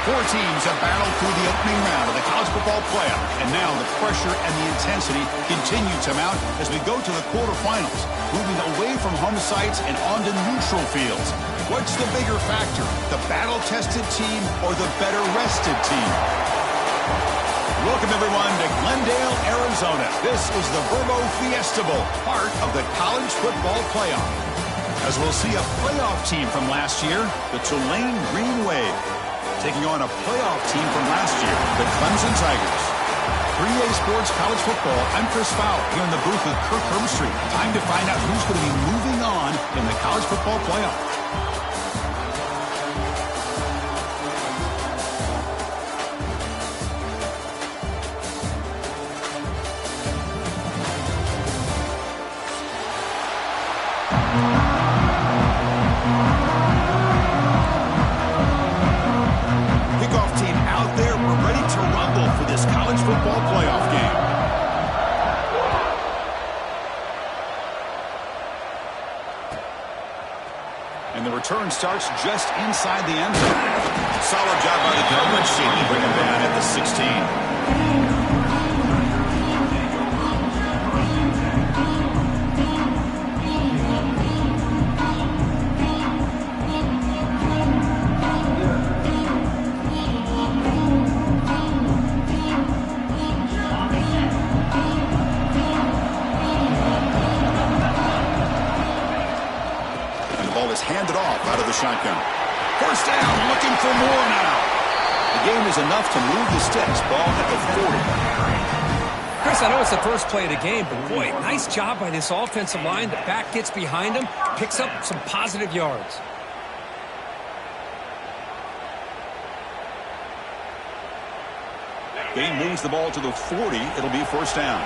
Four teams have battled through the opening round of the college football playoff, and now the pressure and the intensity continue to mount as we go to the quarterfinals, moving away from home sites and onto neutral fields. What's the bigger factor, the battle-tested team or the better-rested team? Welcome, everyone, to Glendale, Arizona. This is the Verbo Fiesta Bowl, part of the college football playoff. As we'll see a playoff team from last year, the Tulane Green Wave, taking on a playoff team from last year, the Clemson Tigers. 3A Sports College Football, I'm Chris Fowler, here in the booth with Kirk Herbstreit. Time to find out who's going to be moving on in the college football playoff. Football playoff game. And the return starts just inside the end zone. Solid job by the coverage team to bring him down at the 16. Handed off out of the shotgun. First down, looking for more now. The game is enough to move the sticks. Ball at the 40. Chris, I know it's the first play of the game, but boy, nice job by this offensive line. The back gets behind him, picks up some positive yards. Game moves the ball to the 40. It'll be first down.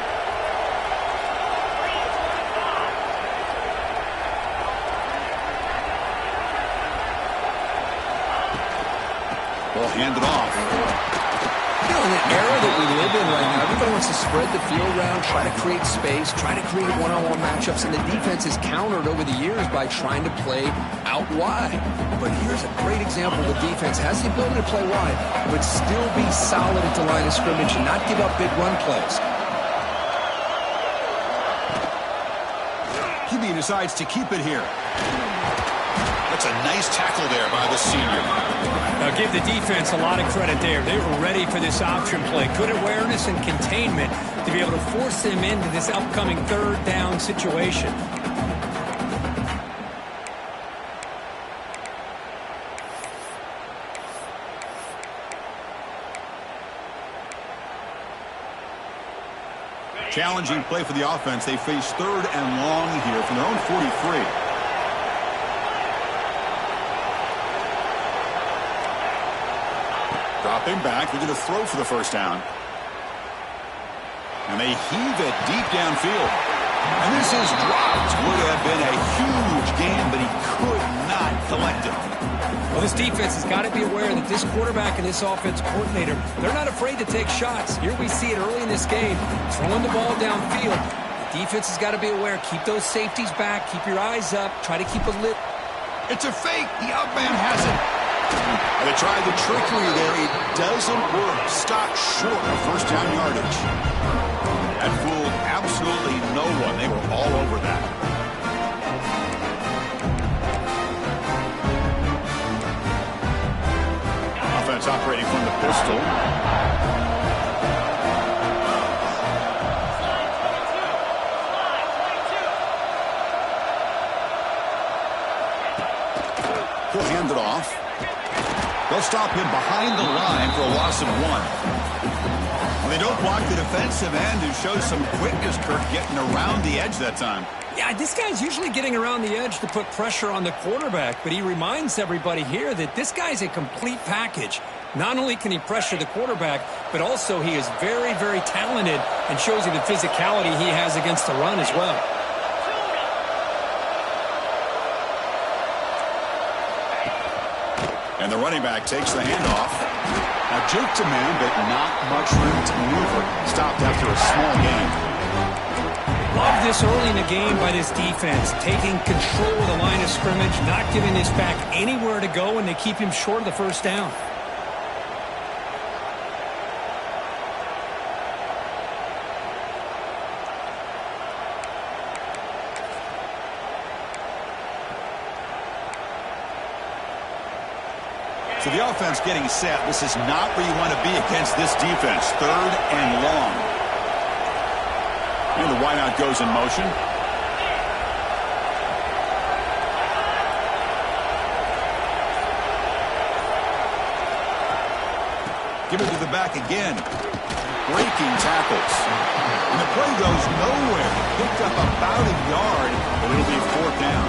Ball handed off. You know, in the era that we live in right now, everybody wants to spread the field around, try to create space, try to create one-on-one matchups, and the defense has countered over the years by trying to play out wide. But here's a great example. The defense has the ability to play wide, but still be solid at the line of scrimmage and not give up big run plays. QB decides to keep it here. That's a nice tackle there by the senior. Now give the defense a lot of credit there. They were ready for this option play. Good awareness and containment to be able to force them into this upcoming third down situation. Challenging play for the offense. They face third and long here from their own 43. Dropping back, they're going to throw for the first down. And they heave it deep downfield. And this is dropped. Would have been a huge gain, but he could not collect it. Well, this defense has got to be aware that this quarterback and this offense coordinator, they're not afraid to take shots. Here we see it early in this game, throwing the ball downfield. The defense has got to be aware. Keep those safeties back. Keep your eyes up. Try to keep a lid. It's a fake. The outman has it. They tried the trickery there. It doesn't work. Stopped short of first down yardage. That fooled absolutely no one. They were all over that. Offense operating from the pistol. He'll hand it off. They'll stop him behind the line for a loss of 1. Well, they don't block the defensive end, who shows some quickness, Kirk, getting around the edge that time. Yeah, this guy's usually getting around the edge to put pressure on the quarterback, but he reminds everybody here that this guy's a complete package. Not only can he pressure the quarterback, but also he is very, very talented and shows you the physicality he has against the run as well. And the running back takes the handoff. Now juke to man, but not much room to maneuver. Stopped after a small gain. Love this early in the game by this defense. Taking control of the line of scrimmage, not giving this back anywhere to go, and they keep him short of the first down. So the offense getting set. This is not where you want to be against this defense. 3rd and long. And the wideout goes in motion. Give it to the back again. Breaking tackles. And the play goes nowhere. Picked up about a yard, but it'll be 4th down.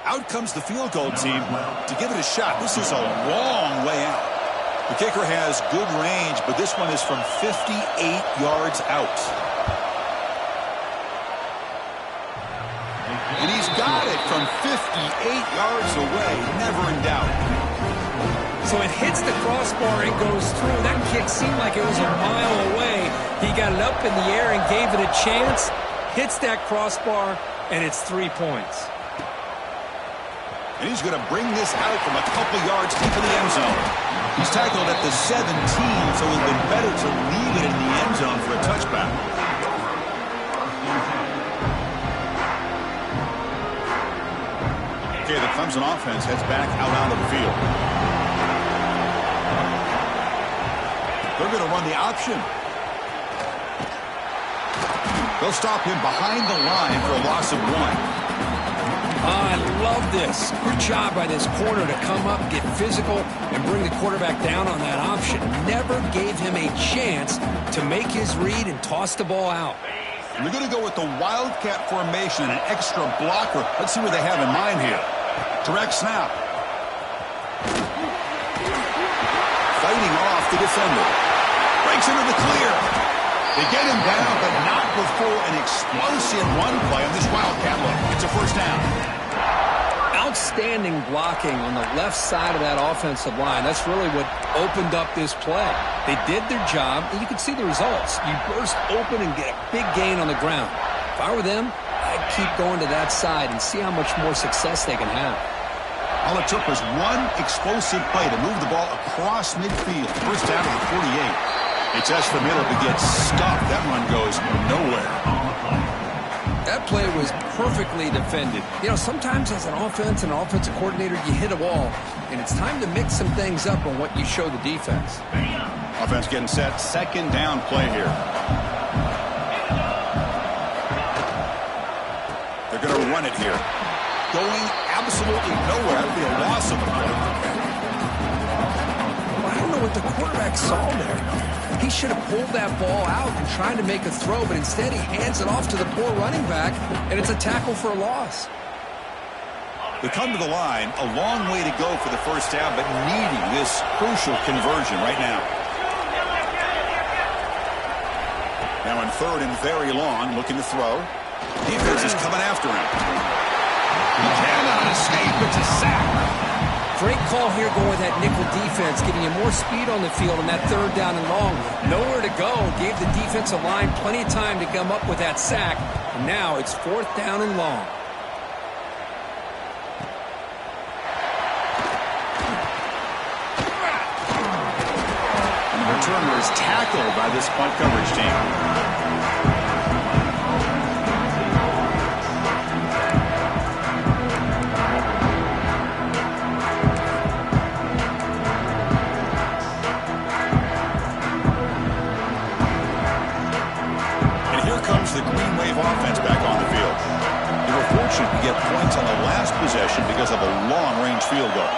Out comes the field goal team to give it a shot. This is a long way out. The kicker has good range, but this one is from 58 yards out. And he's got it from 58 yards away. Never in doubt. So it hits the crossbar and goes through. That kick seemed like it was a mile away. He got it up in the air and gave it a chance. Hits that crossbar, and it's 3 points. And he's going to bring this out from a couple yards deep in the end zone. He's tackled at the 17, so it would have been better to leave it in the end zone for a touchback. Okay, the Clemson offense heads back out onto the field. They're going to run the option. They'll stop him behind the line for a loss of 1. I love this. Good job by this corner to come up, get physical, and bring the quarterback down on that option. Never gave him a chance to make his read and toss the ball out. And they're going to go with the Wildcat formation and an extra blocker. Let's see what they have in mind here. Direct snap. Fighting off the defender. Breaks into the clear. They get him down, but not before an explosive run play on this Wildcat look. It's a 1st down. Outstanding blocking on the left side of that offensive line. That's really what opened up this play. They did their job, and you can see the results. You burst open and get a big gain on the ground. If I were them, I'd keep going to that side and see how much more success they can have. All it took was one explosive play to move the ball across midfield. 1st down to the 48. They test the middle, but gets stuck. That run goes nowhere. That play was perfectly defended. You know, sometimes as an offense and an offensive coordinator, you hit a wall, and it's time to mix some things up on what you show the defense. Offense getting set. 2nd down play here. They're going to run it here. Going absolutely nowhere. That'll be a loss of a play. I don't know what the quarterback saw there. He should have pulled that ball out and tried to make a throw, but instead he hands it off to the poor running back, and it's a tackle for a loss. They come to the line, a long way to go for the 1st down, but needing this crucial conversion right now. Now in 3rd and very long, looking to throw. Defense is coming after him. He cannot escape. It's a sack. Great call here going with that nickel defense, giving you more speed on the field on that 3rd down and long. Nowhere to go. Gave the defensive line plenty of time to come up with that sack. And now it's 4th down and long. And the returner is tackled by this punt coverage team. The Green Wave offense back on the field. They were fortunate to get points on the last possession because of a long-range field goal.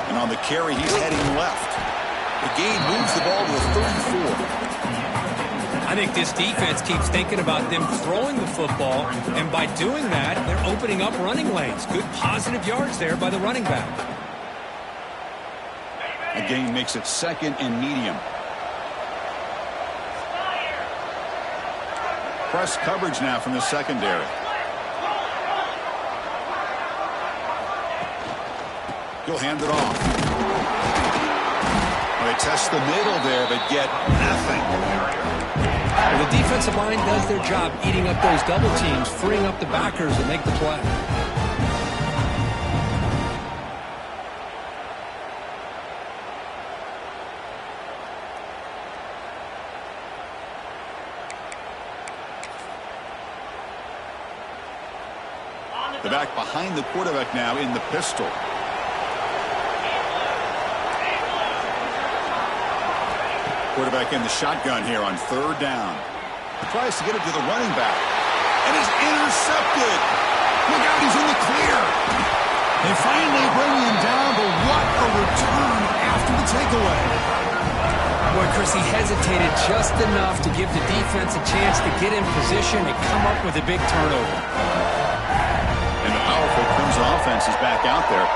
And on the carry, he's heading left. The gain moves the ball to the 34. I think this defense keeps thinking about them throwing the football, and by doing that, they're opening up running lanes. Good positive yards there by the running back. The gain makes it 2nd and medium. Press coverage now from the secondary. He'll hand it off. Well, they test the middle there, but get nothing. Well, the defensive line does their job eating up those double teams, freeing up the backers to make the play. The back behind the quarterback now in the pistol. Quarterback in the shotgun here on third down. Tries to get it to the running back. And is intercepted. Look out, he's in the clear. They finally bring him down, but what a return after the takeaway. Boy, Chris, he hesitated just enough to give the defense a chance to get in position and come up with a big turnover. And the powerful Clemson offense is back out there.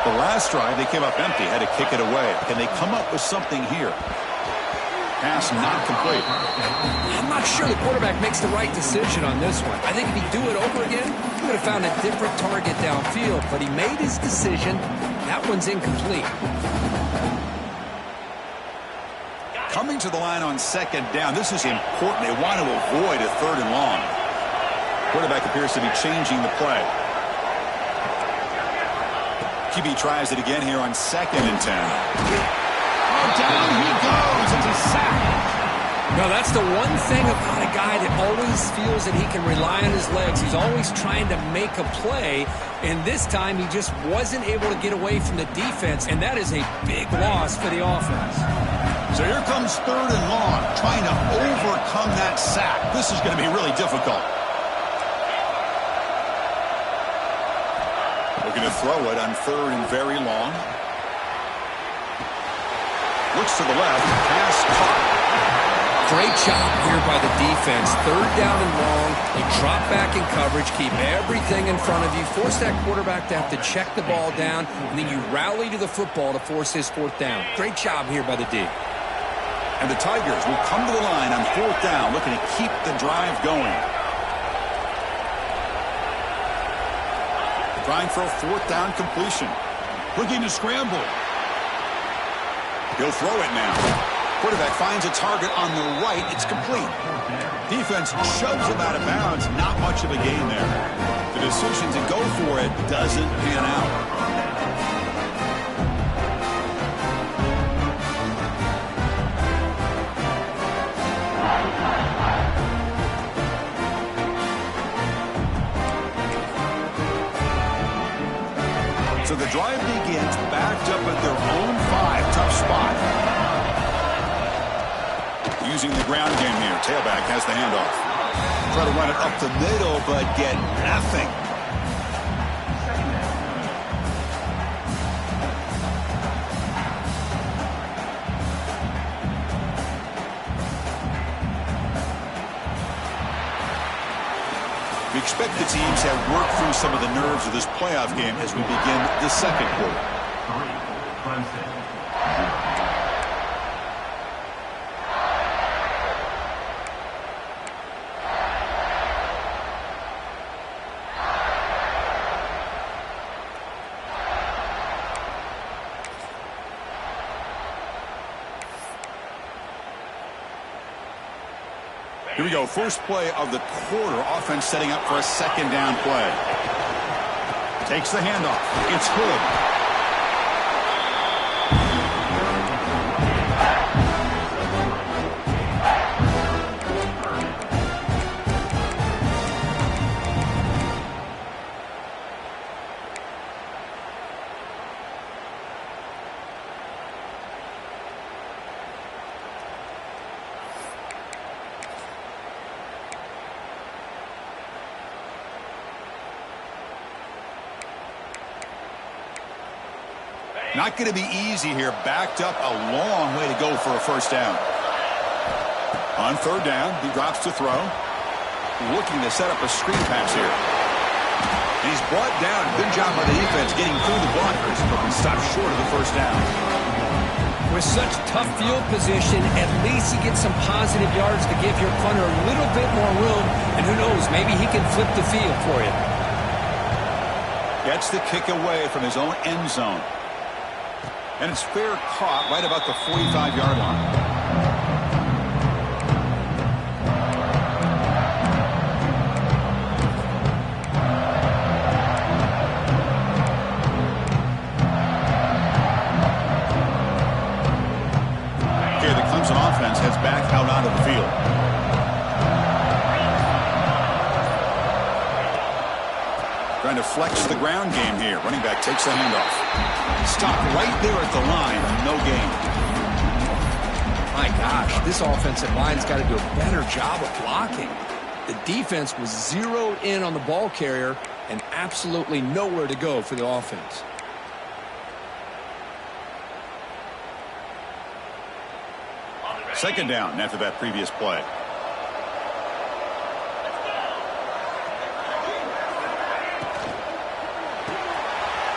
The last drive, they came up empty, had to kick it away. Can they come up with something here? Pass not complete. I'm not sure the quarterback makes the right decision on this one. I think if he'd do it over again, he would have found a different target downfield, but he made his decision. That one's incomplete. Coming to the line on second down. This is important. They want to avoid a third and long. Quarterback appears to be changing the play. QB tries it again here on 2nd and 10. Down he goes. It's a sack. No, that's the one thing about a guy that always feels that he can rely on his legs. He's always trying to make a play, and this time he just wasn't able to get away from the defense, and that is a big loss for the offense. So here comes third and long, trying to overcome that sack. This is going to be really difficult. Looking to throw it on third and very long. Looks to the left. Pass caught. Great job here by the defense. Third down and long. You drop back in coverage, keep everything in front of you, force that quarterback to have to check the ball down, and then you rally to the football to force his fourth down. Great job here by the D. And the Tigers will come to the line on fourth down, looking to keep the drive going. Trying for a fourth down completion. Looking to scramble. He'll throw it now. Quarterback finds a target on the right. It's complete. Defense shoves him out of bounds. Not much of a gain there. The decision to go for it doesn't pan out. So the drive begins backed up at their own 5. Tough spot. Using the ground game here. Tailback has the handoff. Try to run it up the middle, but get nothing. We expect the teams have worked through some of the nerves of this playoff game as we begin the second quarter. Clemson. Here we go. First play of the quarter. Offense setting up for a second down play. Takes the handoff. It's Hood. Not going to be easy here. Backed up a long way to go for a first down. On third down, he drops to throw. Looking to set up a screen pass here. And he's brought down. Good job by the defense getting through the blockers, but we stop short of the first down. With such tough field position, at least you get some positive yards to give your punter a little bit more room. And who knows, maybe he can flip the field for you. Gets the kick away from his own end zone. And it's fair caught right about the 45-yard line. Okay, the Clemson offense heads back out onto the field. Trying to flex the ground game here. Running back takes the handoff. Stop right there at the line. No gain. My gosh, this offensive line's got to do a better job of blocking. The defense was zeroed in on the ball carrier and absolutely nowhere to go for the offense. Second down after that previous play.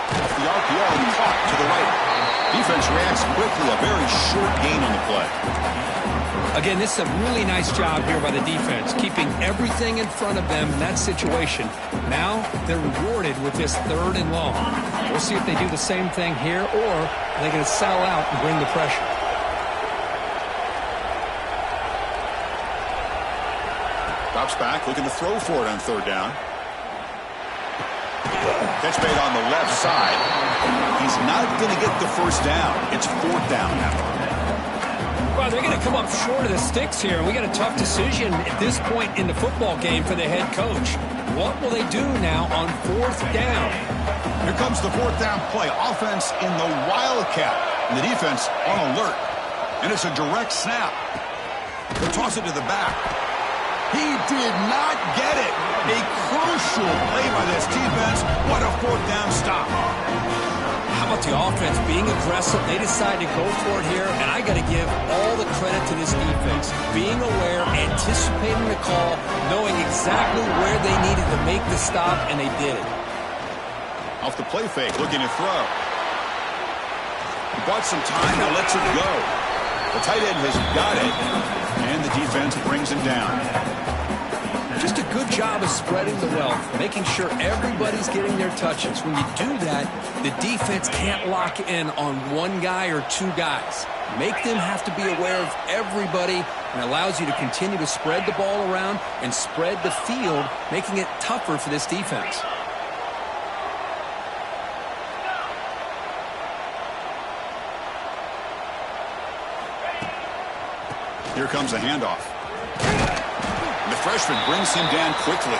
Off the RPO and caught to the right. Defense reacts quickly. A very short gain on the play. Again, this is a really nice job here by the defense, keeping everything in front of them in that situation. Now they're rewarded with this 3rd and long. We'll see if they do the same thing here, or they're going to sell out and bring the pressure. Drops back, looking to throw for it on 3rd down. Catch made on the left side. He's not going to get the first down. It's 4th down now. Well, they're going to come up short of the sticks here. We got a tough decision at this point in the football game for the head coach. What will they do now on 4th down? Here comes the 4th down play. Offense in the Wildcat. And the defense on alert. And it's a direct snap. They'll toss it to the back. He did not get it. A crucial play by this defense. What a 4th down stop. How about the offense being aggressive? They decide to go for it here, and I got to give all the credit to this defense. Being aware, anticipating the call, knowing exactly where they needed to make the stop, and they did it. Off the play fake, looking to throw. He bought some time, now lets it go. The tight end has got it, and the defense brings him down. Just a good job of spreading the wealth, making sure everybody's getting their touches. When you do that, the defense can't lock in on one guy or 2 guys. Make them have to be aware of everybody, and allows you to continue to spread the ball around and spread the field, making it tougher for this defense. Here comes the handoff. The freshman brings him down quickly.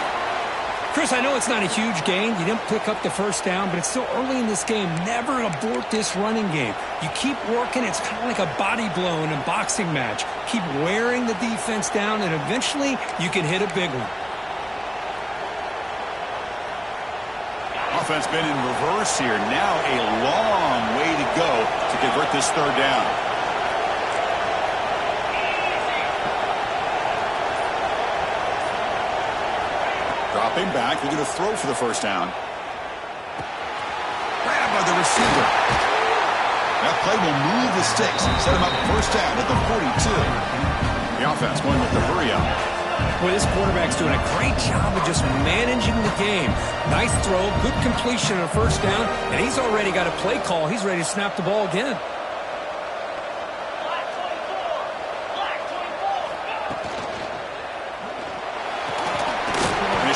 Chris, I know it's not a huge gain. You didn't pick up the first down, but it's still early in this game. Never abort this running game. You keep working. It's kind of like a body blow in a boxing match. Keep wearing the defense down, and eventually you can hit a big one. Offense been in reverse here. Now a long way to go to convert this 3rd down. Dropping back, they're going to throw for the first down. Grabbed by the receiver. That play will move the sticks and set him up 1st down at the 42. The offense going with the hurry up. Boy, this quarterback's doing a great job of just managing the game. Nice throw, good completion on 1st down, and he's already got a play call. He's ready to snap the ball again.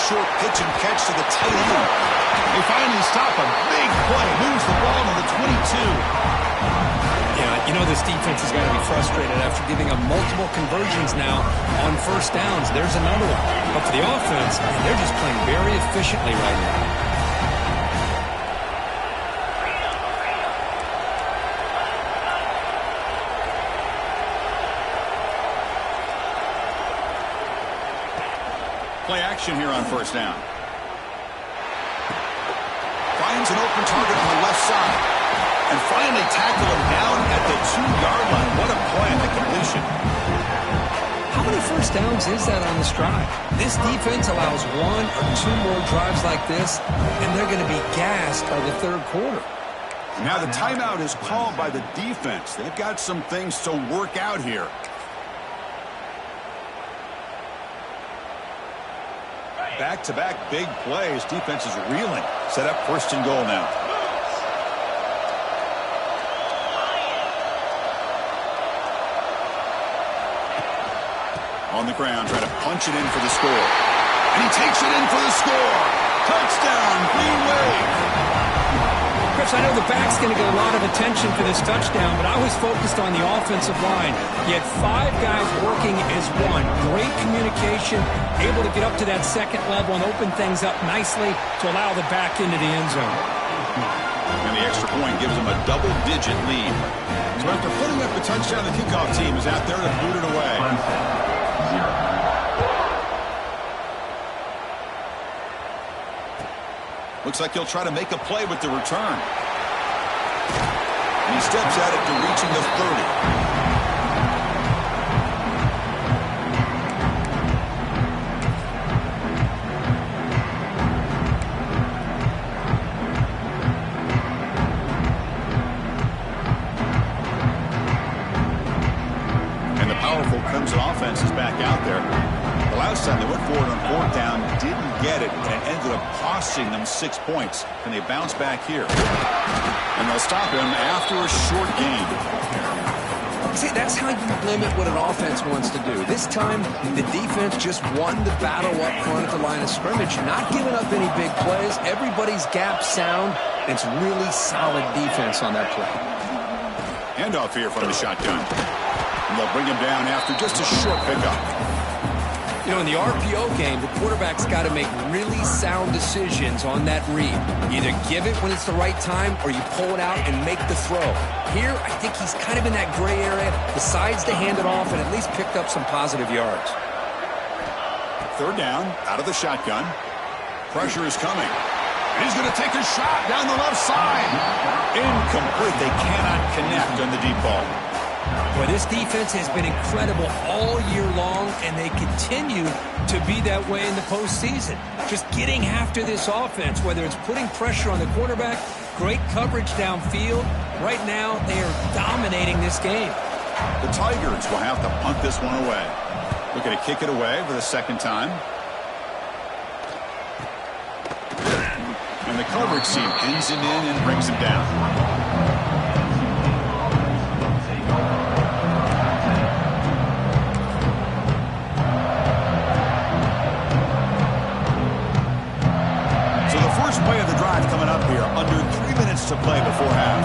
Short pitch and catch to the tight end. They finally stop a big play. Moves the ball to the 22. Yeah, you know this defense has got to be frustrated after giving up multiple conversions now on 1st downs. There's another one. But for the offense, they're just playing very efficiently right now. Play action here on 1st down. Finds an open target on the left side. And finally tackle him down at the 2-yard line. What a play on the completion. How many 1st downs is that on this drive? This defense allows 1 or 2 more drives like this, and they're going to be gassed by the 3rd quarter. Now the timeout is called by the defense. They've got some things to work out here. Back-to-back big plays. Defense is reeling. Set up 1st and goal now. On the ground, trying to punch it in for the score. And he takes it in for the score. Touchdown, Green Wave. Coach, I know the back's going to get a lot of attention for this touchdown, but I was focused on the offensive line. You had 5 guys working as one. Great communication, able to get up to that second level and open things up nicely to allow the back into the end zone. And the extra point gives them a double-digit lead. So after putting up the touchdown, the kickoff team is out there to boot it away. Looks like he'll try to make a play with the return. And he steps at it to reaching the 30. And the powerful Clemson offense is back out there. The last time they went forward on 4th down, didn't get it, and it ended up costing them 6 points. And they bounce back here. And they'll stop him after a short gain. See, that's how you limit what an offense wants to do. This time, the defense just won the battle up front at the line of scrimmage, not giving up any big plays. Everybody's gap sound. It's really solid defense on that play. Handoff here from the shotgun. And they'll bring him down after just a short pickup. You know, in the RPO game, the quarterback's got to make really sound decisions on that read. You either give it when it's the right time or you pull it out and make the throw. Here, I think he's kind of in that gray area, decides to hand it off and at least picked up some positive yards. 3rd down, out of the shotgun. Pressure is coming. And he's going to take a shot down the left side. Incomplete. They cannot connect on the deep ball. Well, this defense has been incredible all year long, and they continue to be that way in the postseason. Just getting after this offense, whether it's putting pressure on the quarterback, great coverage downfield. Right now, they are dominating this game. The Tigers will have to punt this one away. Looking to kick it away for the 2nd time. And the coverage team pins him in and brings him down. Play of the drive coming up here. Under 3 minutes to play before half.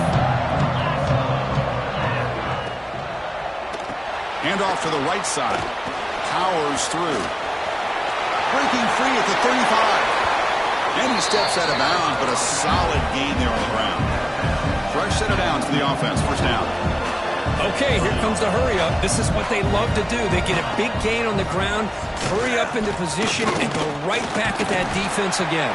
Handoff to the right side. Powers through. Breaking free at the 35. And he steps out of bounds, but a solid gain there on the ground. Fresh set of downs for the offense. 1st down. Okay, here comes the hurry up. This is what they love to do. They get a big gain on the ground, hurry up into position, and go right back at that defense again.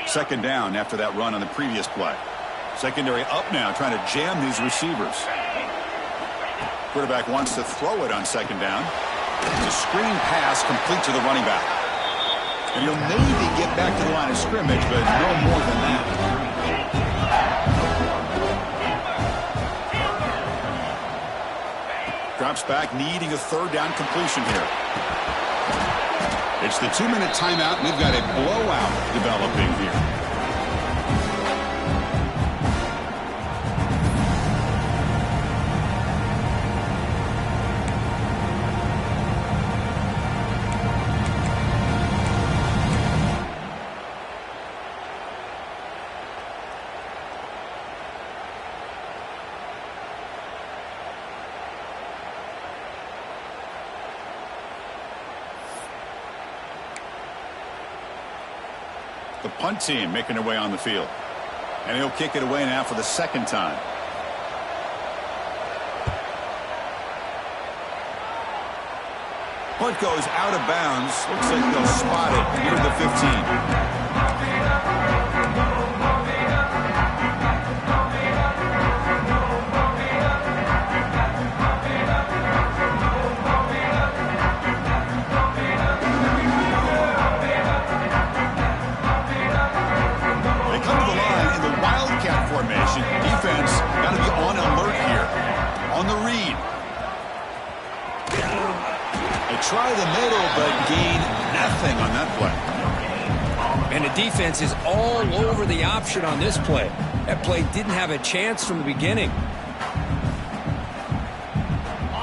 Second down after that run on the previous play. Secondary up now, trying to jam these receivers. Quarterback wants to throw it on 2nd down. It's a screen pass complete to the running back. And he'll maybe get back to the line of scrimmage, but no more than that. Drops back, needing a 3rd down completion here. It's the 2-minute timeout, and we've got a blowout developing here. The punt team making their way on the field. And he'll kick it away now for the 2nd time. Punt goes out of bounds. Looks like they'll spot it near the 15. Defense got to be on alert here. On the read. try the middle, but gain nothing on that play. And the defense is all over the option on this play. That play didn't have a chance from the beginning.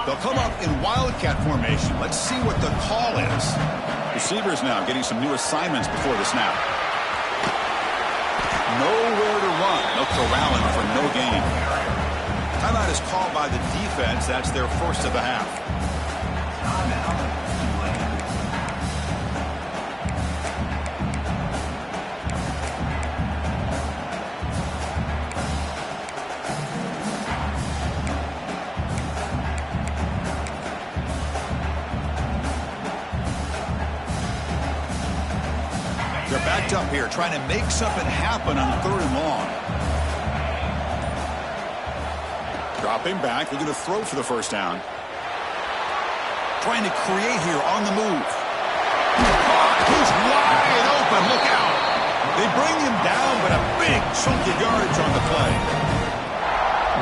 They'll come up in wildcat formation. Let's see what the call is. Receivers now getting some new assignments before the snap. Nowhere to run. No corralling for no gain. Timeout is called by the defense. That's their first of the half. They're backed up here, trying to make something happen on 3rd and long. Dropping back, looking to throw for the first down. Trying to create here on the move. He's wide open, look out. They bring him down, but a big chunk of yardage on the play.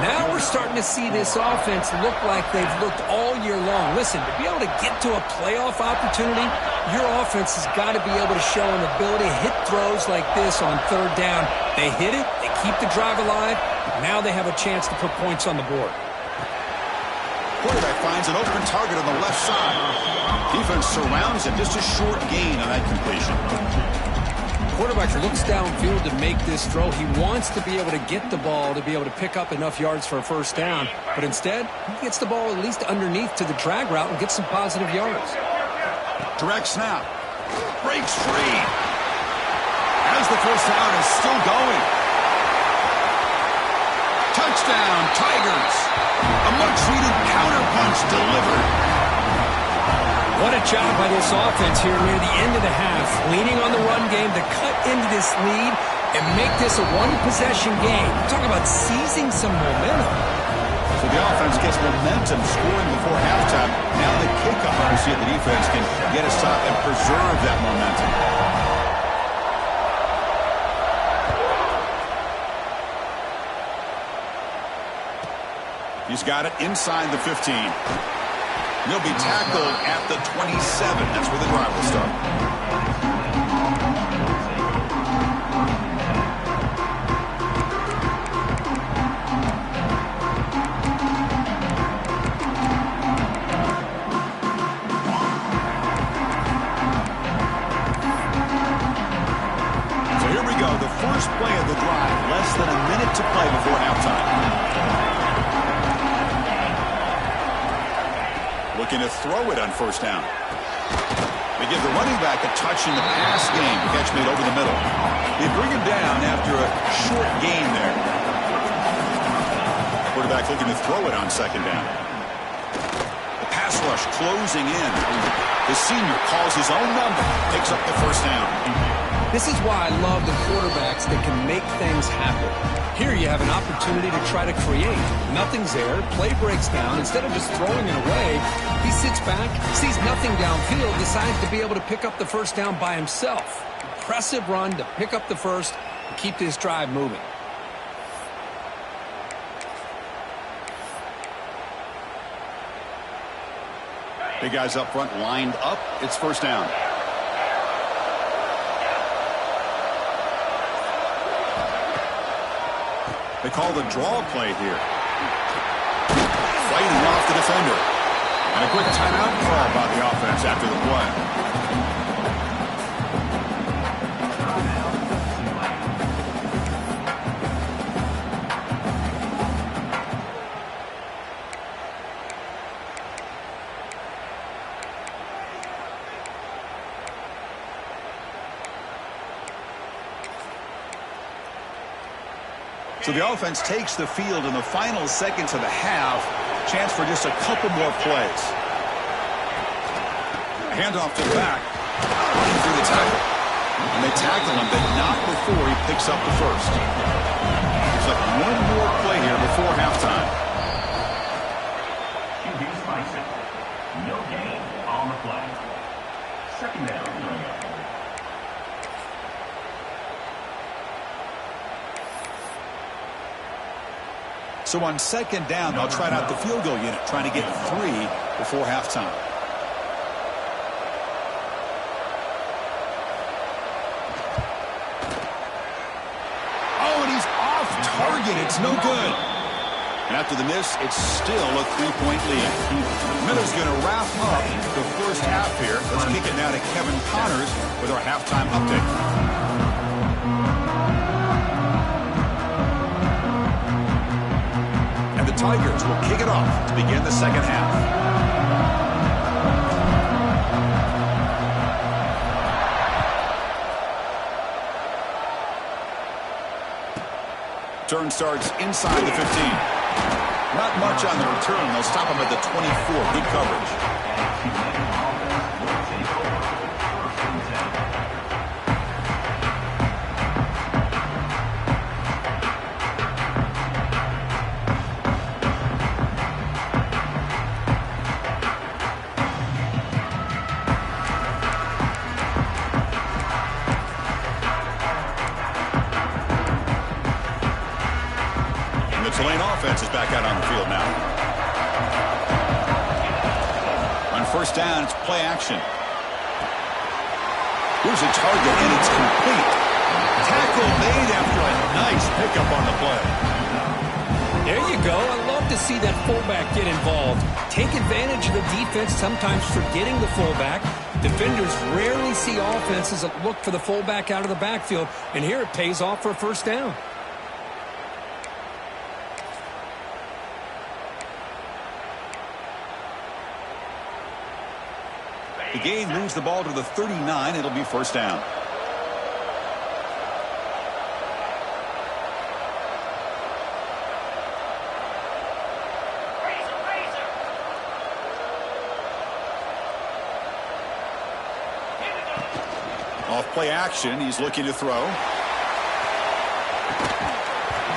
Now we're starting to see this offense look like they've looked all year long. Listen, to be able to get to a playoff opportunity, your offense has got to be able to show an ability to hit throws like this on 3rd down. They hit it, they keep the drive alive, now they have a chance to put points on the board. Quarterback finds an open target on the left side. Defense surrounds him, just a short gain on that completion. Quarterback looks downfield to make this throw. He wants to be able to get the ball to be able to pick up enough yards for a first down. But instead, he gets the ball at least underneath to the drag route and gets some positive yards. Direct snap. Breaks free. As the first down is still going. Touchdown, Tigers. A much-needed counterpunch delivered. What a job by this offense here near the end of the half, leaning on the run game to cut into this lead and make this a one-possession game. Talk about seizing some momentum. So the offense gets momentum, scoring before halftime. Now the kickoff to see if the defense can get a stop and preserve that momentum. He's got it inside the 15. He'll be tackled at the 27. That's where the drive will start. So here we go. The first play of the drive. Less than a minute to play before halftime. Looking to throw it on first down. They give the running back a touch in the pass game. Catch made over the middle. They bring him down after a short gain there. Quarterback looking to throw it on second down. The pass rush closing in. The senior calls his own number. Picks up the first down. This is why I love the quarterbacks that can make things happen. Here you have an opportunity to try to create. Nothing's there. Play breaks down. Instead of just throwing it away, he sits back, sees nothing downfield, decides to be able to pick up the first down by himself. Impressive run to pick up the first and keep this drive moving. Big guys up front lined up. It's first down. They call the draw play here. Fighting off the defender. And a quick timeout call by the offense after the play. So the offense takes the field in the final seconds of the half. Chance for just a couple more plays. A handoff to the back. Running through the tackle. And they tackle him, but not before he picks up the first. Looks like one more play here before halftime. QB's bicycle. No gain on the play. Second down. So on second down, they'll try out the field goal unit, trying to get 3 before halftime. target. It's no good. And after the miss, it's still a 3-point lead. Miller's going to wrap up the first half here. Let's kick it now to Kevin Connors with our halftime update. And the Tigers will kick it off to begin the second half. Turn starts inside the 15. Not much on the return. They'll stop him at the 24. Good coverage. Is back out on the field now. On first down, it's play action. Here's a target, and it's complete. Tackle made after a nice pickup on the play. There you go. I love to see that fullback get involved. Take advantage of the defense, sometimes forgetting the fullback. Defenders rarely see offenses that look for the fullback out of the backfield, and here it pays off for a first down. The gain moves the ball to the 39. It'll be first down. Off play action. He's looking to throw.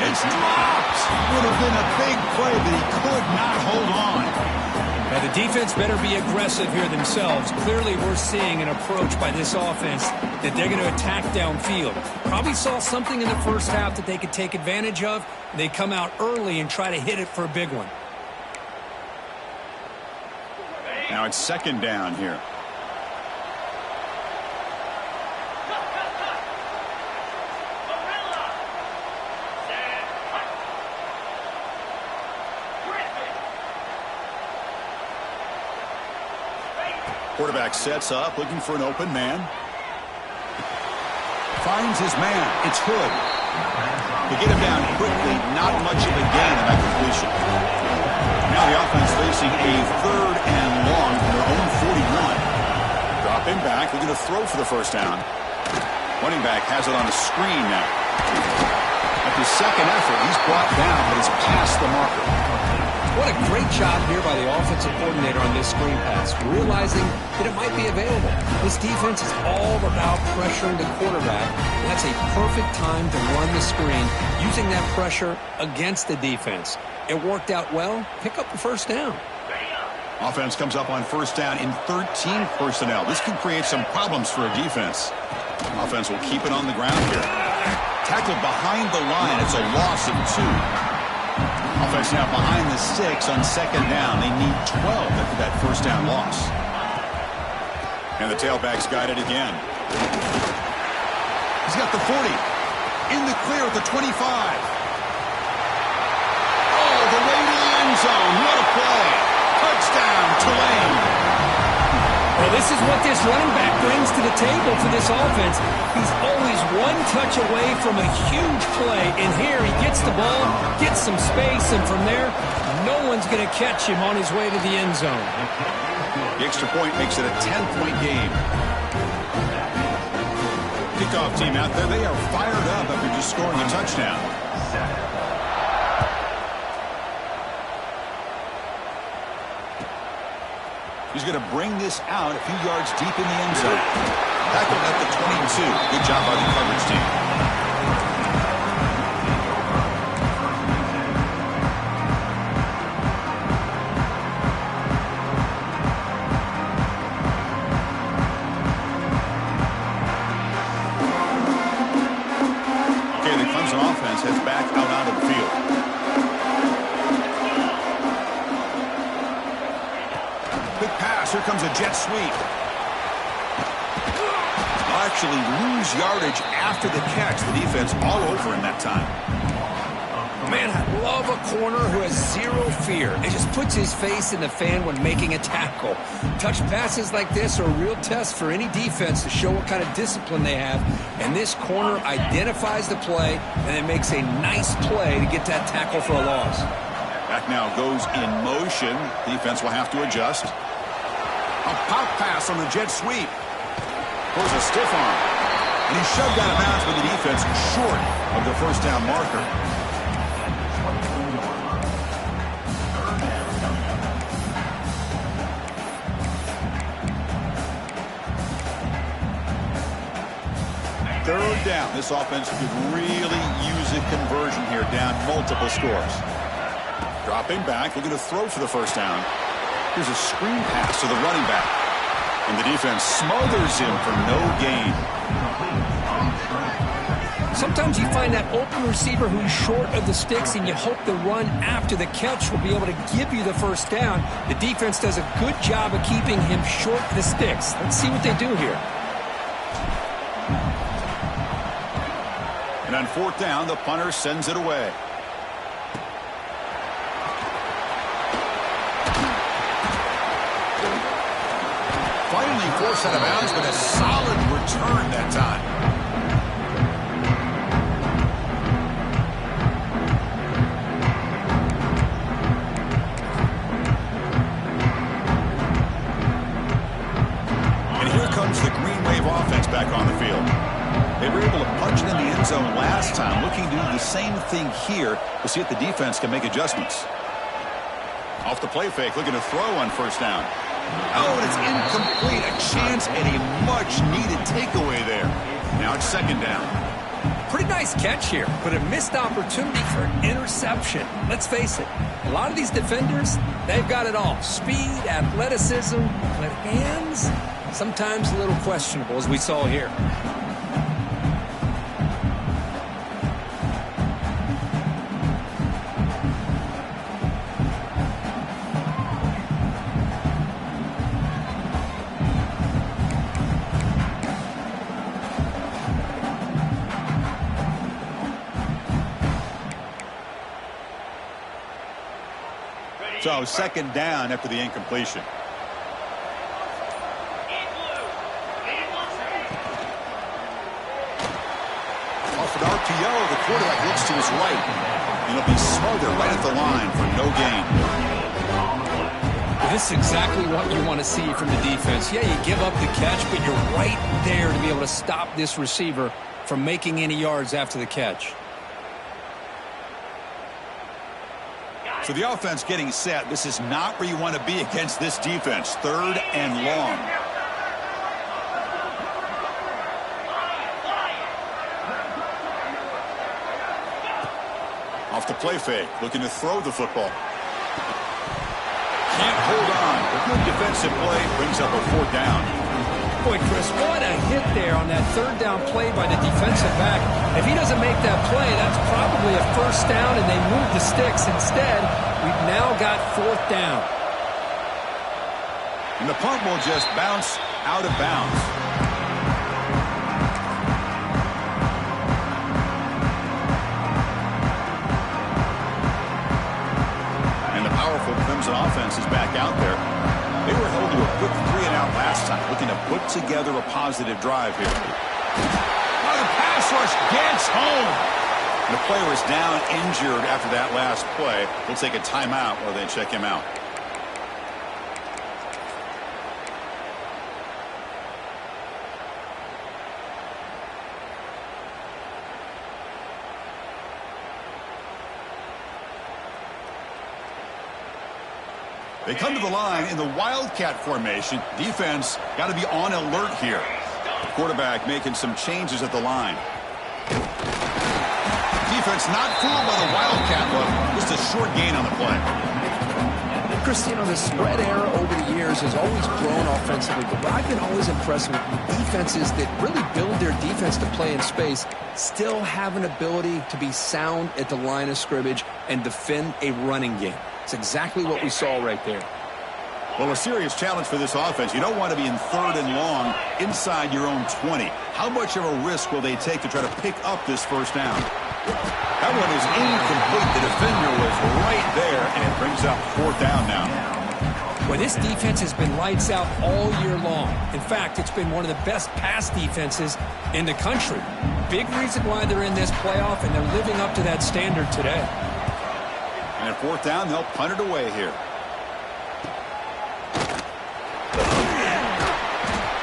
It's dropped. Would have been a big play, but he could not hold on. Now, the defense better be aggressive here themselves. Clearly, we're seeing an approach by this offense that they're going to attack downfield. Probably saw something in the first half that they could take advantage of. They come out early and try to hit it for a big one. Now it's second down here. Quarterback sets up, looking for an open man. Finds his man. It's Hood. To get him down quickly, not much of a gain in that completion. Now the offense facing a third and long from their own 41. Dropping back, looking to throw for the first down. Running back has it on a screen now. At the second effort, he's brought down, but he's past the marker. What a great job here by the offensive coordinator on this screen pass, realizing that it might be available. This defense is all about pressuring the quarterback. That's a perfect time to run the screen, using that pressure against the defense. It worked out well. Pick up the first down. Offense comes up on first down in 13 personnel. This can create some problems for a defense. Offense will keep it on the ground here. Tackled behind the line. It's a loss of 2. Offense now behind the 6 on second down. They need 12 after that first down loss. And the tailback's got it again. He's got the 40. In the clear at the 25. Oh, the way to the end zone. What a play. Touchdown, Tulane. Well, this is what this running back brings to the table for this offense. He's always one touch away from a huge play. And here he gets the ball, gets some space, and from there, no one's going to catch him on his way to the end zone. The extra point makes it a 10-point game. Kickoff team out there, they are fired up after just scoring a touchdown. He's going to bring this out a few yards deep in the end zone. Tackled at the 22. Good job by the coverage team. Okay, the Clemson offense heads back out onto the field. Big pass. Here comes a jet sweep. They'll actually lose yardage after the catch. The defense all over him that time. Man, I love a corner who has zero fear and just puts his face in the fan when making a tackle. Touch passes like this are a real test for any defense to show what kind of discipline they have. And this corner identifies the play and then makes a nice play to get that tackle for a loss. Back now goes in motion. Defense will have to adjust. A pop pass on the jet sweep. Pulls a stiff arm. And he's shoved out of bounds with the defense short of the first down marker. Third down. This offense could really use a conversion here, down multiple scores. Dropping back, looking to throw for the first down. Here's a screen pass to the running back. And the defense smothers him for no gain. Sometimes you find that open receiver who's short of the sticks, and you hope the run after the catch will be able to give you the first down. The defense does a good job of keeping him short of the sticks. Let's see what they do here. And on fourth down, the punter sends it away. Finally forced out of bounds, but a solid return that time. And here comes the Green Wave offense back on the field. They were able to punch it in the end zone last time, looking to do the same thing here to see if the defense can make adjustments. Off the play fake, looking to throw on first down. Oh, and it's incomplete. A chance and a much-needed takeaway there. Now it's second down. Pretty nice catch here, but a missed opportunity for an interception. Let's face it, a lot of these defenders, they've got it all. Speed, athleticism, but hands, sometimes a little questionable, as we saw here. So second down after the incompletion. Off an RPO, the quarterback looks to his right. And he'll be smothered right at the line for no gain. This is exactly what you want to see from the defense. Yeah, you give up the catch, but you're right there to be able to stop this receiver from making any yards after the catch. So the offense getting set. This is not where you want to be against this defense. Third and long. Off the play fake, looking to throw the football. Can't hold on. A good defensive play brings up a fourth down. Boy, Chris, what a hit there on that third down play by the defensive back. If he doesn't make that play, that's probably a first down, and they move the sticks. Instead, we've now got fourth down. And the punt will just bounce out of bounds. And the powerful Clemson offense is back out there. They were held to a quick 3-and-out last time, looking to put together a positive drive here. Oh, the pass rush gets home. And the player is down injured after that last play. We'll take a timeout while they check him out. They come to the line in the Wildcat formation. Defense got to be on alert here. The quarterback making some changes at the line. Defense not fooled by the Wildcat look. Just a short gain on the play. Chris, you know, the spread era over the years has always grown offensively, but I've been always impressed with defenses that really build their defense to play in space, still have an ability to be sound at the line of scrimmage and defend a running game. It's exactly what we saw right there. Well, a serious challenge for this offense. You don't want to be in third and long inside your own 20. How much of a risk will they take to try to pick up this first down? That one is incomplete. The defender was right there, and it brings up 4th down now. Well, this defense has been lights out all year long. In fact, it's been one of the best pass defenses in the country. Big reason why they're in this playoff, and they're living up to that standard today. And at 4th down, they'll punt it away here.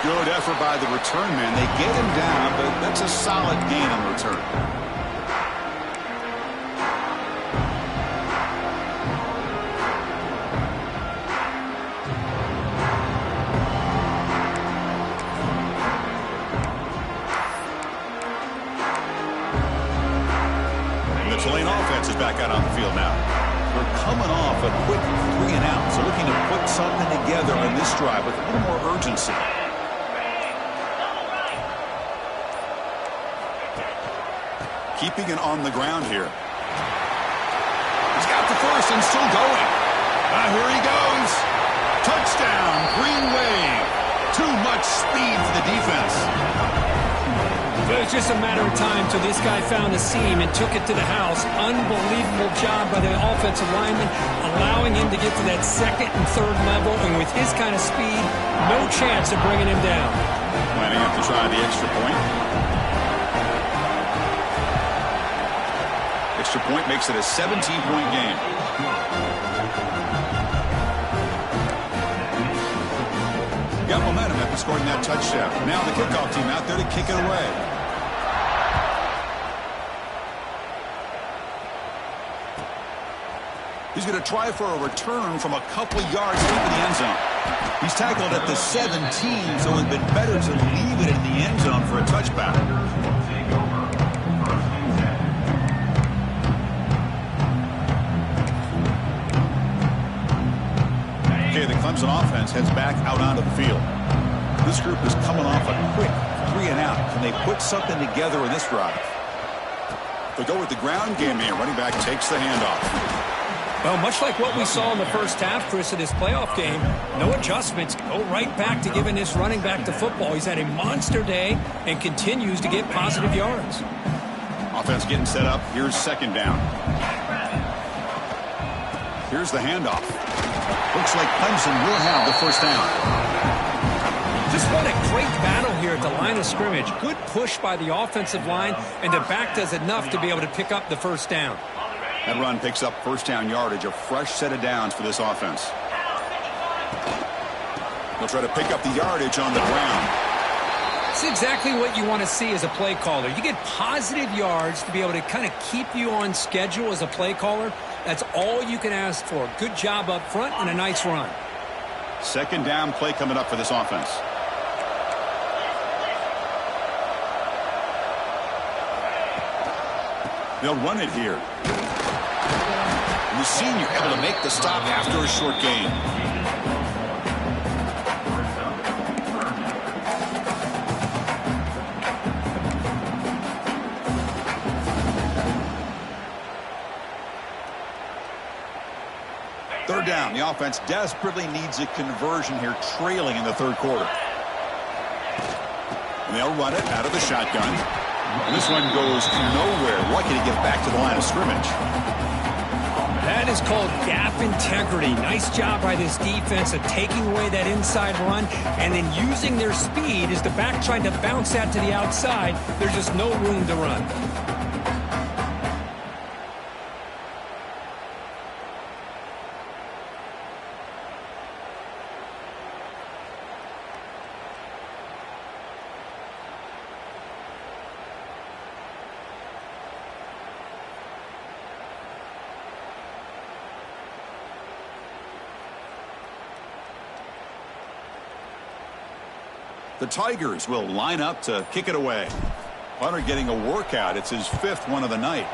Good effort by the return man. They get him down, but that's a solid gain on the return. The Tulane offense is back out on the field now. We're coming off a quick 3 and out, so looking to put something together on this drive with a little more urgency. Keeping it on the ground here. He's got the first and still going. Here he goes. Touchdown, Green Wave. Too much speed for the defense. It was just a matter of time till this guy found the seam and took it to the house. Unbelievable job by the offensive lineman, allowing him to get to that 2nd and 3rd level. And with his kind of speed, no chance of bringing him down. Lining up to try the extra point. Extra point makes it a 17-point game. Got momentum after scoring that touchdown. Now the kickoff team out there to kick it away. He's going to try for a return from a couple yards deep in the end zone. He's tackled at the 17, so it would have been better to leave it in the end zone for a touchback. Okay, the Clemson offense heads back out onto the field. This group is coming off a quick 3 and out. Can they put something together in this drive? They go with the ground game here. Running back takes the handoff. Well, much like what we saw in the first half, Chris, of this playoff game, no adjustments. Go right back to giving this running back the football. He's had a monster day and continues to get positive yards. Offense getting set up. Here's 2nd down. Here's the handoff. Looks like Clemson will have the 1st down. Just what a great battle here at the line of scrimmage. Good push by the offensive line, and the back does enough to be able to pick up the 1st down. That run picks up 1st down yardage, a fresh set of downs for this offense. They'll try to pick up the yardage on the ground. It's exactly what you want to see as a play caller. You get positive yards to be able to kind of keep you on schedule as a play caller. That's all you can ask for. Good job up front and a nice run. 2nd down play coming up for this offense. They'll run it here. And the senior able to make the stop after a short gain. Third down. The offense desperately needs a conversion here, trailing in the 3rd quarter. And they'll run it out of the shotgun. And this one goes nowhere. Lucky to get back to the line of scrimmage. That is called gap integrity. Nice job by this defense of taking away that inside run and then using their speed as the back tried to bounce that to the outside. There's just no room to run. The Tigers will line up to kick it away. Punter getting a workout. It's his 5th one of the night.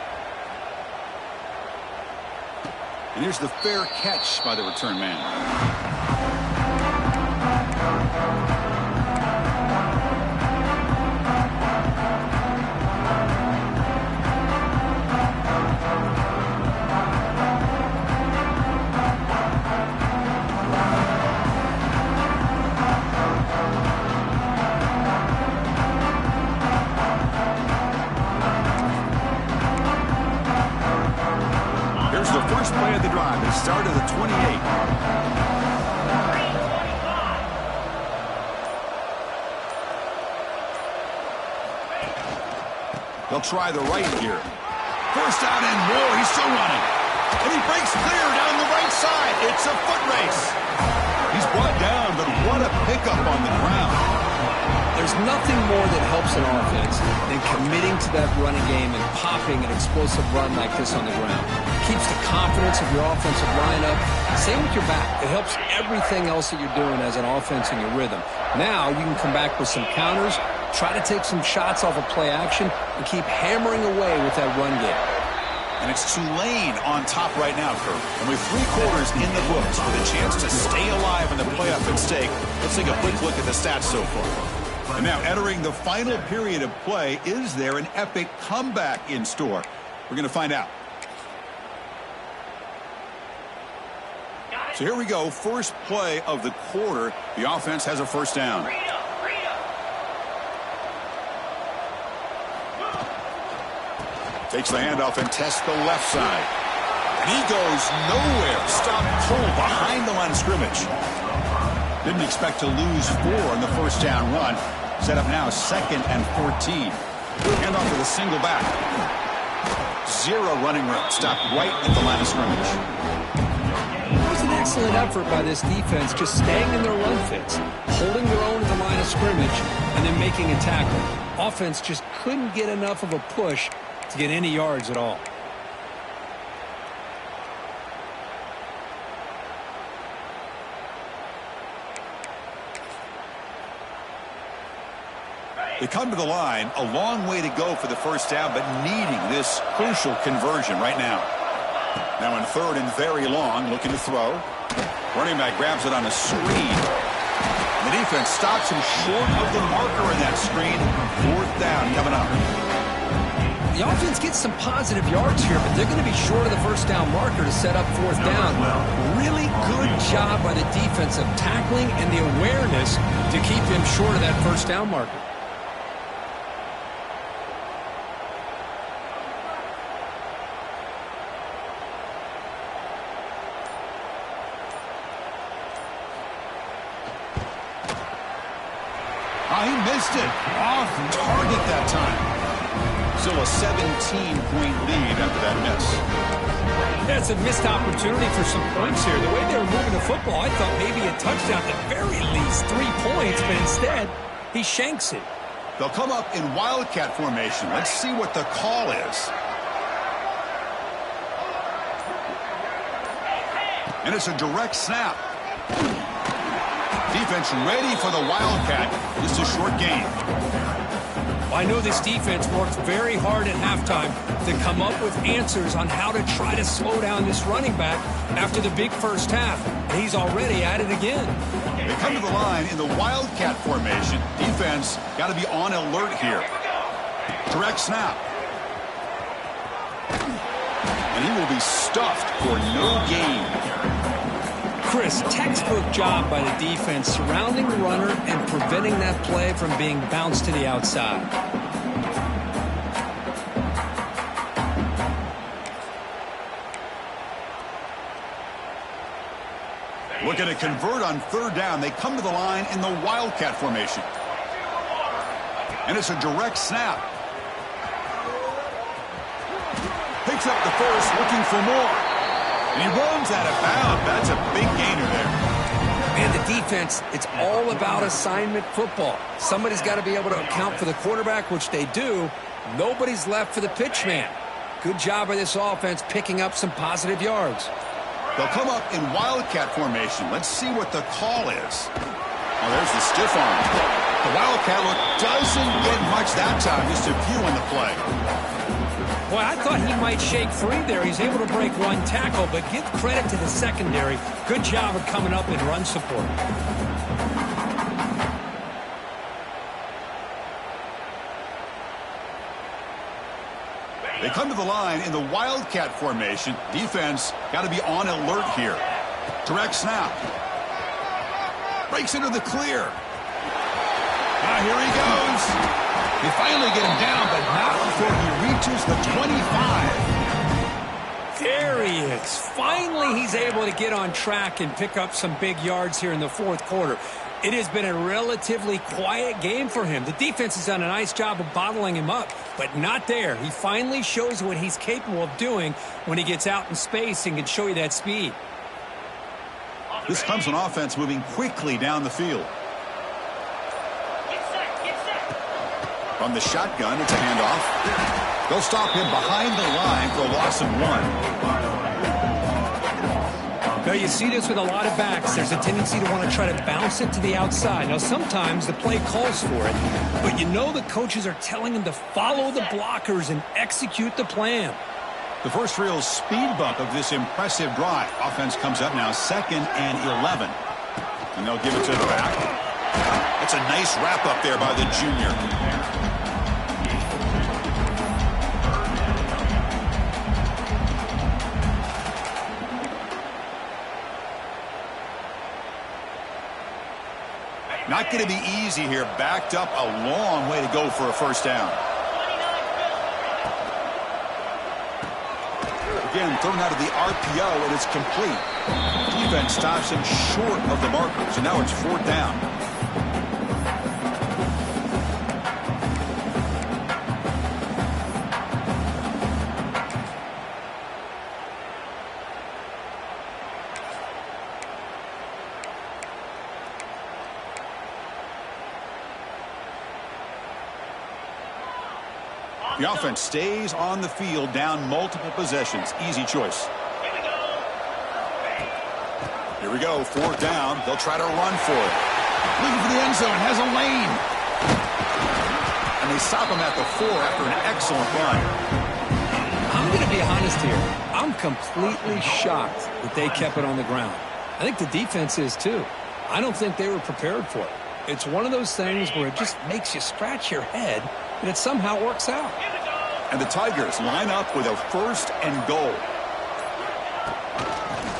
And here's the fair catch by the return man. drive, the start of the 28. They'll try the right here. First down and more. He's still running. And he breaks clear down the right side. It's a foot race. He's brought down, but what a pickup on the ground. There's nothing more that helps an offense than committing to that running game and popping an explosive run like this on the ground. It keeps the confidence of your offensive lineup. Same with your back. It helps everything else that you're doing as an offense in your rhythm. Now you can come back with some counters, try to take some shots off of play action, and keep hammering away with that run game. And it's Tulane on top right now, Kirk. And with 3 quarters in the books with a chance to stay alive in the playoff at stake, let's take a quick look at the stats so far. And now entering the final period of play, is there an epic comeback in store? We're going to find out. So here we go. First play of the quarter. The offense has a first down. Takes the handoff and tests the left side. And he goes nowhere. Stop cold behind the line of scrimmage. Didn't expect to lose 4 on the first down run. Set up now 2nd and 14. Handoff with a single back. 0 running room. Stopped right at the line of scrimmage. It was an excellent effort by this defense, just staying in their run fits, holding their own at the line of scrimmage, and then making a tackle. Offense just couldn't get enough of a push to get any yards at all. They come to the line, a long way to go for the first down, but needing this crucial conversion right now. Now in 3rd and very long, looking to throw. Running back grabs it on a screen. The defense stops him short of the marker in that screen. 4th down coming up. The offense gets some positive yards here, but they're going to be short of the first down marker to set up 4th down. Really good job by the defense of tackling and the awareness to keep him short of that first down marker. He missed it. Off target that time. Still a 17-point lead after that miss. That's a missed opportunity for some points here. The way they were moving the football, I thought maybe a touchdown, at the very least 3 points, but instead, he shanks it. They'll come up in wildcat formation. Let's see what the call is. And it's a direct snap. Defense ready for the wildcat. Just a short game. I know this defense worked very hard at halftime to come up with answers on how to try to slow down this running back after the big first half. And he's already at it again. They come to the line in the wildcat formation. Defense got to be on alert here. Direct snap. And he will be stuffed for no gain. Chris, textbook job by the defense surrounding the runner and preventing that play from being bounced to the outside. Looking to convert on 3rd down. They come to the line in the wildcat formation. And it's a direct snap. Picks up the first, looking for more. And he runs out of bounds. That's a big gainer there. And the defense, it's all about assignment football. Somebody's got to be able to account for the quarterback, which they do. Nobody's left for the pitch man. Good job by this offense picking up some positive yards. They'll come up in wildcat formation. Let's see what the call is. Oh, there's the stiff arm. The wildcat look doesn't get much that time. Just a few on the play. Boy, I thought he might shake 3 there. He's able to break 1 tackle, but give credit to the secondary. Good job of coming up in run support. They come to the line in the wildcat formation. Defense got to be on alert here. Direct snap. Breaks into the clear. Now here he goes. They finally get him down, but not before he reaches the 25. There he is. Finally, he's able to get on track and pick up some big yards here in the fourth quarter. It has been a relatively quiet game for him. The defense has done a nice job of bottling him up, but not there. He finally shows what he's capable of doing when he gets out in space and can show you that speed. This Clemson offense moving quickly down the field. From the shotgun, it's a handoff. They'll stop him behind the line for a loss of 1. Now, you see this with a lot of backs. There's a tendency to want to try to bounce it to the outside. Now, sometimes the play calls for it, but you know the coaches are telling him to follow the blockers and execute the plan. The first real speed bump of this impressive drive. Offense comes up now 2nd and 11. And they'll give it to the back. That's a nice wrap up there by the junior. Not going to be easy here. Backed up a long way to go for a first down. Again, thrown out of the RPO, and it's complete. Defense stops him short of the marker, so now it's 4th down. The offense stays on the field, down multiple possessions. Easy choice. Here we go, 4th down. They'll try to run for it. Looking for the end zone, has a lane. And they stop him at the 4 after an excellent run. I'm going to be honest here. I'm completely shocked that they kept it on the ground. I think the defense is too. I don't think they were prepared for it. It's one of those things where it just makes you scratch your head, and it somehow works out. And the Tigers line up with a 1st and goal.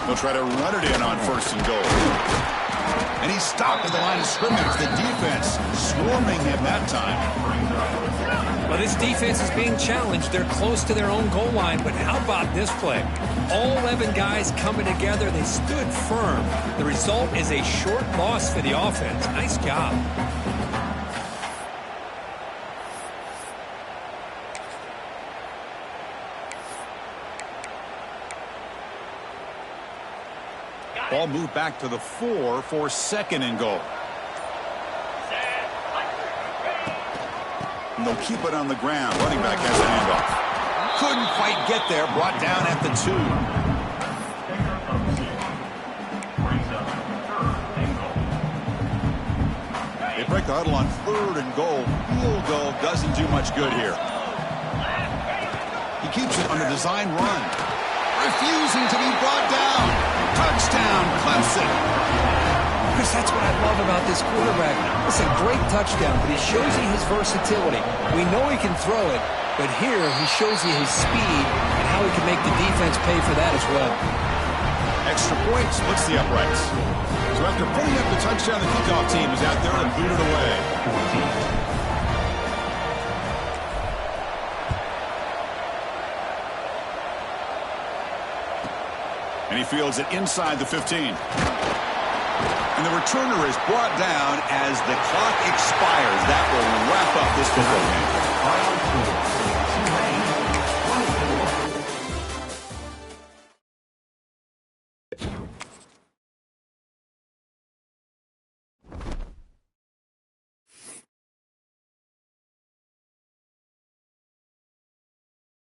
They'll try to run it in on 1st and goal. And he's stopped at the line of scrimmage. The defense swarming him that time. Well, this defense is being challenged. They're close to their own goal line, but how about this play? All 11 guys coming together. They stood firm. The result is a short loss for the offense. Nice job. Ball moved back to the 4 for 2nd and goal. And they'll keep it on the ground. Running back has a handoff. Couldn't quite get there. Brought down at the 2. They break the huddle on 3rd and goal. Field goal doesn't do much good here. He keeps it on a design run. Refusing to be brought down. Touchdown, Clemson. Chris, that's what I love about this quarterback. It's a great touchdown, but he shows you his versatility. We know he can throw it, but here he shows you his speed and how he can make the defense pay for that as well. Extra point splits the uprights. So after putting up the touchdown, the kickoff team is out there and booted away. And he fields it inside the 15. And the returner is brought down as the clock expires. That will wrap up this football game.